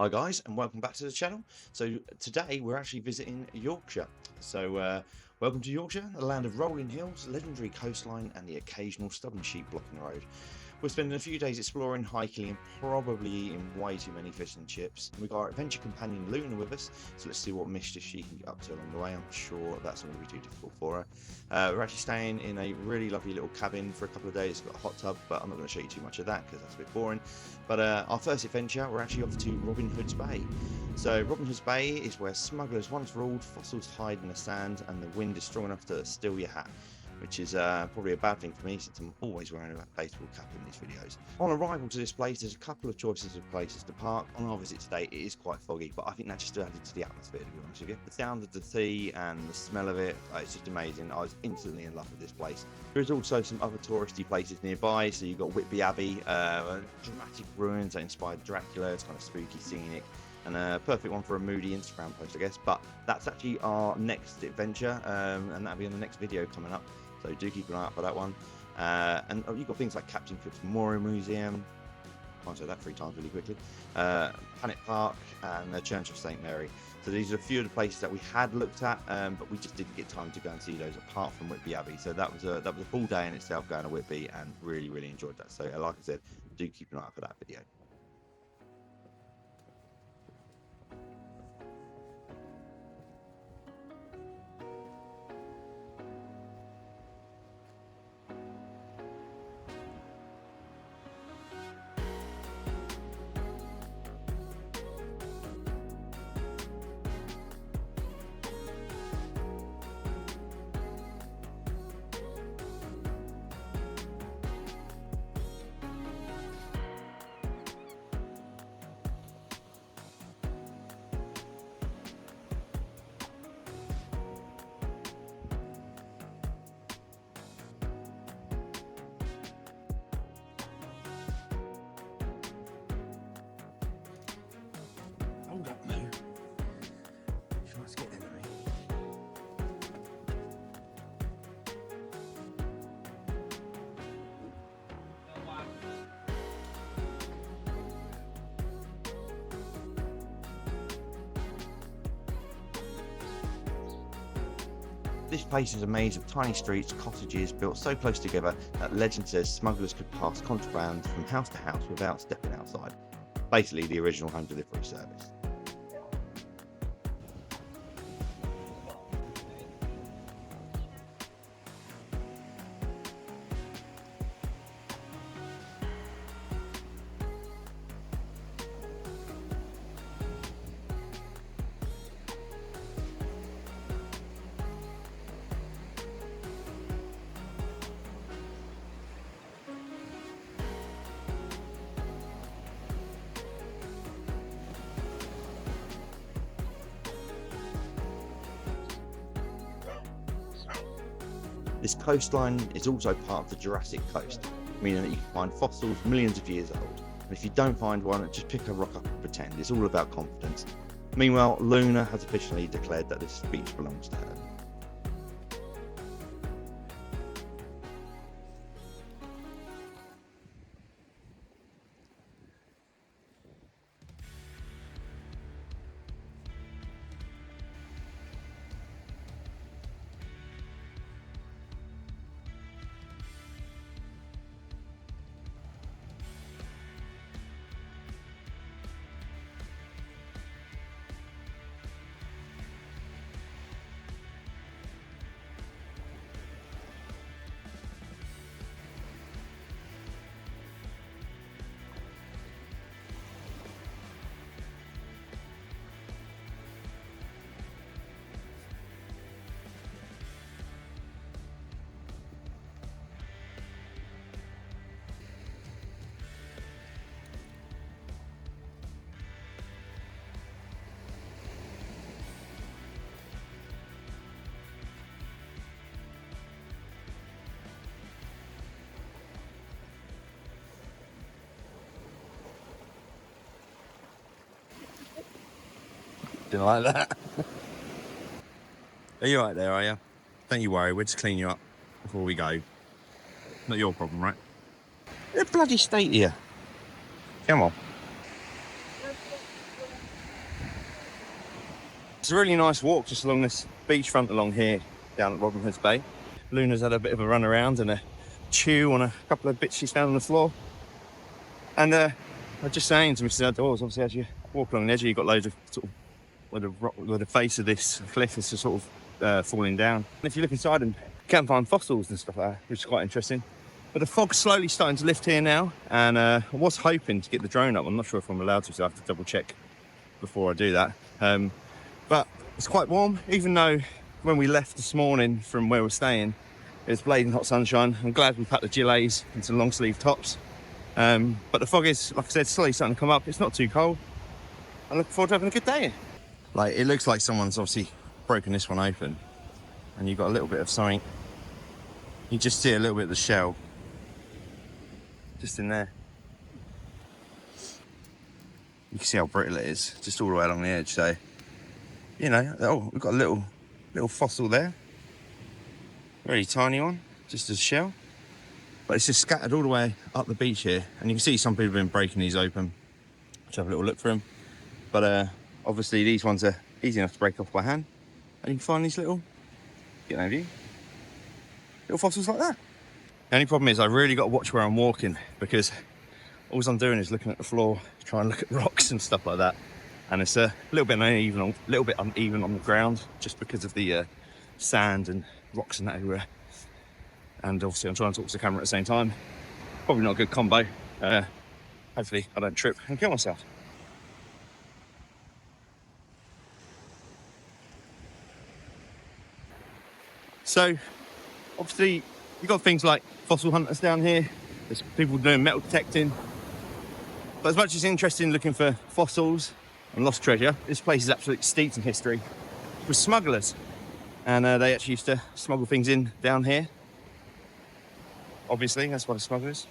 Hi guys, and welcome back to the channel. So today we're actually visiting Yorkshire. Welcome to Yorkshire, the land of rolling hills, legendary coastline, and the occasional stubborn sheep blocking the road. We're spending a few days exploring, hiking, and probably eating way too many fish and chips. And we've got our adventure companion Luna with us, so let's see what mischief she can get up to along the way. I'm sure that's not going to be too difficult for her. We're actually staying in a really lovely little cabin for a couple of days. It's got a hot tub, but I'm not going to show you too much of that because that's a bit boring. But our first adventure, we're actually off to Robin Hood's Bay. So Robin Hood's Bay is where smugglers once ruled, fossils hide in the sand, and the wind is strong enough to steal your hat, which is probably a bad thing for me since I'm always wearing a baseball cap in these videos. On arrival to this place, there's a couple of choices of places to park. On our visit today, it is quite foggy, but I think that just added to the atmosphere, to be honest with you. The sound of the sea and the smell of it, it's just amazing. I was instantly in love with this place. There is also some other touristy places nearby, so you've got Whitby Abbey, dramatic ruins that inspired Dracula. It's kind of spooky, scenic, and a perfect one for a moody Instagram post, I guess. But that's actually our next adventure, and that'll be in the next video coming up. So do keep an eye out for that one. And you've got things like Captain Cook's Memorial Museum. I'll say that 3 times really quickly. Planet Park and the Church of St Mary. So these are a few of the places that we had looked at, but we just didn't get time to go and see those apart from Whitby Abbey. So that was a full day in itself going to Whitby, and really enjoyed that. So like I said, do keep an eye out for that video. Hold up, Moo. She wants to get into me. This place is a maze of tiny streets, cottages built so close together that legend says smugglers could pass contraband from house to house without stepping outside. Basically, the original home delivery service. This coastline is also part of the Jurassic coast, meaning that you can find fossils millions of years old. And if you don't find one, just pick a rock up and pretend. It's all about confidence. Meanwhile, Luna has officially declared that this beach belongs to her. Didn't like that. Are you right there, are you? Don't you worry, we'll just clean you up before we go. Not your problem, right? The bloody state here. Come on. It's a really nice walk just along this beachfront along here, down at Robin Hood's Bay. Luna's had a bit of a run around and a chew on a couple of bits she's found on the floor. And I was just saying to Mrs. Outdoors, obviously as you walk along the edge, you've got loads of sort of where the face of this cliff is just sort of falling down. And if you look inside, and you can find fossils and stuff like that, which is quite interesting. But the fog's slowly starting to lift here now, and I was hoping to get the drone up. I'm not sure if I'm allowed to, so I have to double check before I do that. But it's quite warm, even though when we left this morning from where we're staying, it was blazing hot sunshine. I'm glad we packed the gilets and some long sleeve tops. But the fog is, like I said, slowly starting to come up. It's not too cold. I'm looking forward to having a good day. Like, it looks like someone's obviously broken this one open, and you've got a little bit of something. You just see a little bit of the shell just in there. You can see how brittle it is, just all the way along the edge. So, you know, oh, we've got a little fossil there, very tiny one, just a shell. But it's just scattered all the way up the beach here, and you can see some people have been breaking these open. Let's have a little look for them. But obviously these ones are easy enough to break off by hand, and you can find these little, get an overview, little fossils like that. The only problem is I really got to watch where I'm walking, because all I'm doing is looking at the floor, trying to look at rocks and stuff like that, and it's a little bit uneven on the ground, just because of the sand and rocks and that everywhere. And obviously I'm trying to talk to the camera at the same time. Probably not a good combo. Hopefully I don't trip and kill myself. So obviously you've got things like fossil hunters down here. There's people doing metal detecting. But as much as it's interesting looking for fossils and lost treasure, this place is absolutely steeped in history with smugglers. And they actually used to smuggle things in down here. Obviously, that's why the smugglers.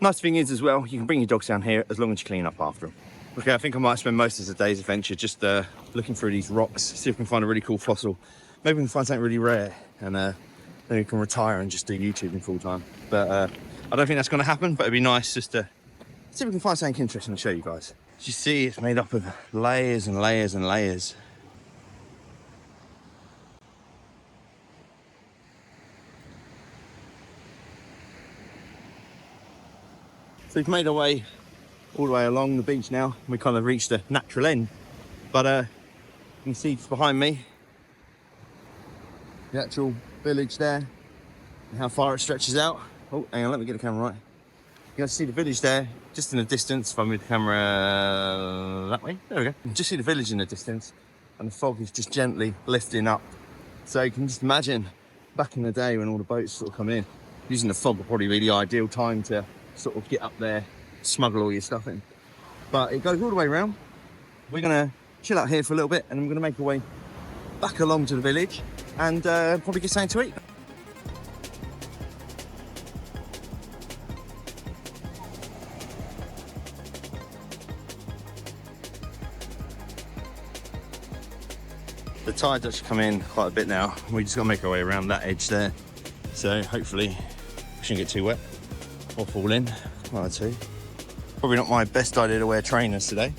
Nice thing is as well, you can bring your dogs down here as long as you clean up after them. Okay, I think I might spend most of the day's adventure just looking through these rocks, see if we can find a really cool fossil. Maybe we can find something really rare, and then we can retire and just do YouTubing full time. But I don't think that's going to happen, but it'd be nice just to see if we can find something interesting to show you guys. As you see, it's made up of layers and layers and layers. So we've made our way all the way along the beach now. We kind of reached the natural end. But you can see behind me the actual village there and how far it stretches out. Oh, hang on, let me get the camera right. You can see the village there, just in the distance. If I move the camera that way, there we go. You can just see the village in the distance, and the fog is just gently lifting up. So you can just imagine back in the day when all the boats sort of come in, using the fog would probably be the ideal time to sort of get up there, smuggle all your stuff in. But it goes all the way around. We're gonna chill out here for a little bit, and we're gonna make our way back along to the village and probably get something to eat. The tide's actually come in quite a bit now. We just gotta make our way around that edge there. So hopefully we shouldn't get too wet or fall in, one or two. Probably not my best idea to wear trainers today.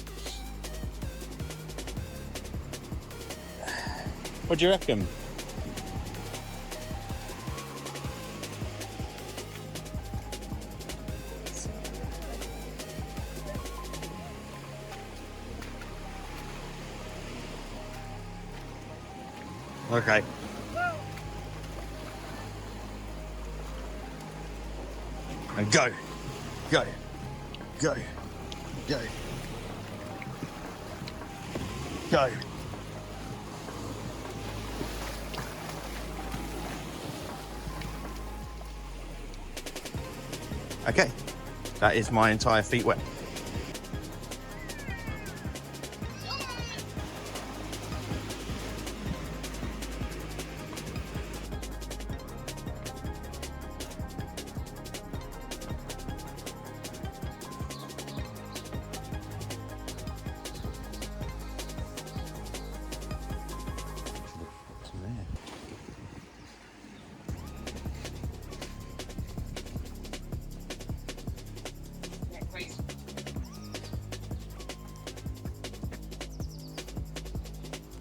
What do you reckon? Okay. And go, go, go, go, go. Okay, that is my entire feet wet.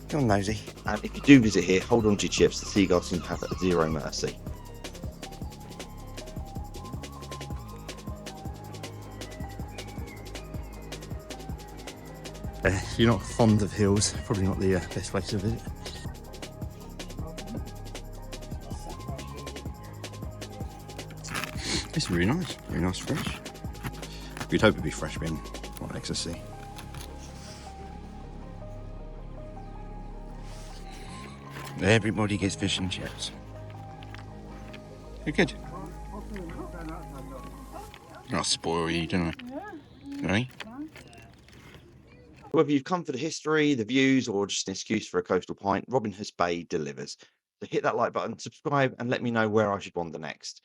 Come on, nosy. And if you do visit here, hold on to your chips. The seagulls seem to have zero mercy. If you're not fond of hills, probably not the best place to visit. It's really nice, fresh. We'd hope it'd be fresh, being right next to the sea. Everybody gets fish and chips. You're good. I'll spoil you, don't I? Right? Whether you've come for the history, the views, or just an excuse for a coastal pint, Robin Hood's Bay delivers. So hit that like button, subscribe, and let me know where I should wander next.